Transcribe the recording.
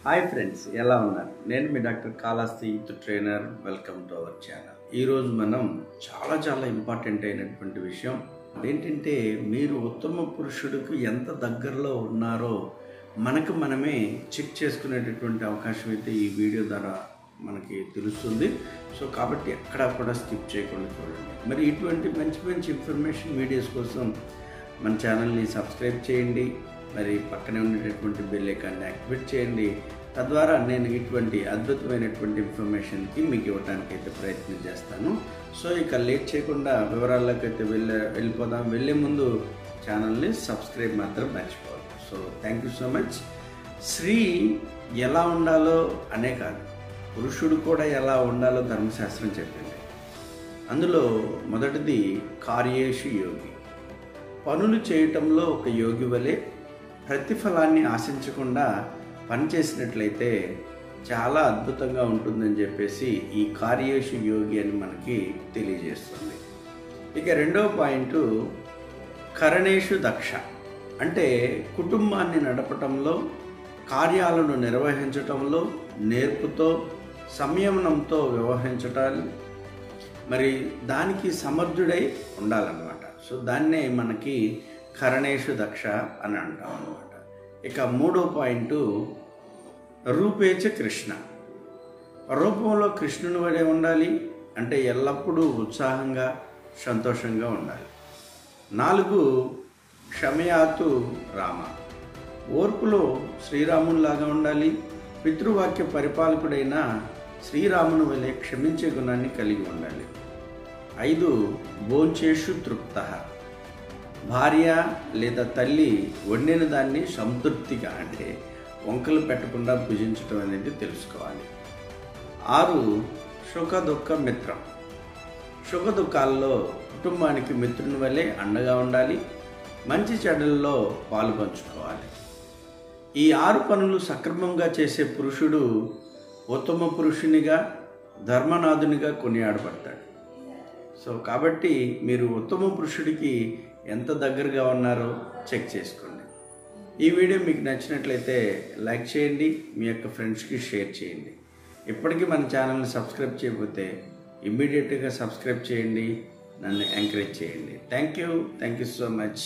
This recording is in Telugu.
హాయ్ ఫ్రెండ్స్, ఎలా ఉన్నారు? నేను మీ doctor Kalahasti youth trainer. Welcome to our channel. ఈరోజు మనం చాలా ఇంపార్టెంట్ అయినటువంటి విషయం ఏంటంటే, మీరు ఉత్తమ పురుషుడికి ఎంత దగ్గరలో ఉన్నారో మనకు మనమే చెక్ చేసుకునేటటువంటి అవకాశం అయితే ఈ వీడియో ద్వారా మనకి తెలుస్తుంది. సో కాబట్టి ఎక్కడా కూడా స్కిప్ చేయకుండా చూడండి. మరి ఇటువంటి మంచి ఇన్ఫర్మేషన్ వీడియోస్ కోసం మన ఛానల్ని సబ్స్క్రైబ్ చేయండి. మరి పక్కనే ఉండేటటువంటి బెల్ ఐకాన్ని యాక్టివేట్ చేయండి. తద్వారా నేను ఇటువంటి అద్భుతమైనటువంటి ఇన్ఫర్మేషన్కి మీకు ఇవ్వడానికి అయితే ప్రయత్నం చేస్తాను. సో ఇక లేట్ చేయకుండా వివరాల్లోకి అయితే వెళ్ళిపోదాం. వెళ్ళే ముందు ఛానల్ని సబ్స్క్రైబ్ మాత్రం మర్చిపోవద్దు. So thank you so much. స్త్రీ ఎలా ఉండాలో అనే కాదు, పురుషుడు కూడా ఎలా ఉండాలో ధర్మశాస్త్రం చెప్పింది. అందులో మొదటిది కార్యేషు యోగి. పనులు చేయటంలో ఒక యోగి వలె ప్రతిఫలాన్ని ఆశించకుండా పనిచేసినట్లయితే చాలా అద్భుతంగా ఉంటుందని చెప్పేసి ఈ కార్యేషు యోగి అని మనకి తెలియజేస్తుంది. ఇక రెండవ పాయింట్ కరణేషు దక్ష. అంటే కుటుంబాన్ని నడపటంలో, కార్యాలను నిర్వహించటంలో నేర్పుతో, సంయమనంతో వ్యవహరించటాలు, మరి దానికి సమర్థుడై ఉండాలన్నమాట. సో దాన్నే మనకి కరణేషు దక్ష అని అంటాం అన్నమాట. ఇక మూడో పాయింట్ రూపేచ కృష్ణ. రూపంలో కృష్ణుని వలె ఉండాలి, అంటే ఎల్లప్పుడూ ఉత్సాహంగా సంతోషంగా ఉండాలి. 4 క్షమయాతు రామ. ఓర్పులో శ్రీరామునిలాగా ఉండాలి. పితృవాక్య పరిపాలకుడైన శ్రీరాముని వలె క్షమించే గుణాన్ని కలిగి ఉండాలి. 5 భోంచేషు తృప్త. భార్య లేదా తల్లి వండిన దాన్ని సంతృప్తిగా, అంటే వంకలు పెట్టకుండా భుజించడం అనేది తెలుసుకోవాలి. 6 సుఖ దుఃఖ మిత్రం. సుఖ దుఃఖాల్లో కుటుంబానికి మిత్రుని వలె అండగా ఉండాలి. మంచి చెడుల్లో పాలు పంచుకోవాలి. ఈ 6 పనులు సక్రమంగా చేసే పురుషుడు ఉత్తమ పురుషునిగా, ధర్మనాథునిగా కొనియాడబడతాడు. సో కాబట్టి మీరు ఉత్తమ పురుషుడికి ఎంత దగ్గరగా ఉన్నారో చెక్ చేసుకోండి. ఈ వీడియో మీకు నచ్చినట్లయితే లైక్ చేయండి, మీ యొక్క ఫ్రెండ్స్కి షేర్ చేయండి. ఇప్పటికీ మన ఛానల్ని సబ్స్క్రైబ్ చేయకపోతే ఇమ్మీడియట్గా సబ్స్క్రైబ్ చేయండి, నన్ను ఎంకరేజ్ చేయండి. Thank you so much.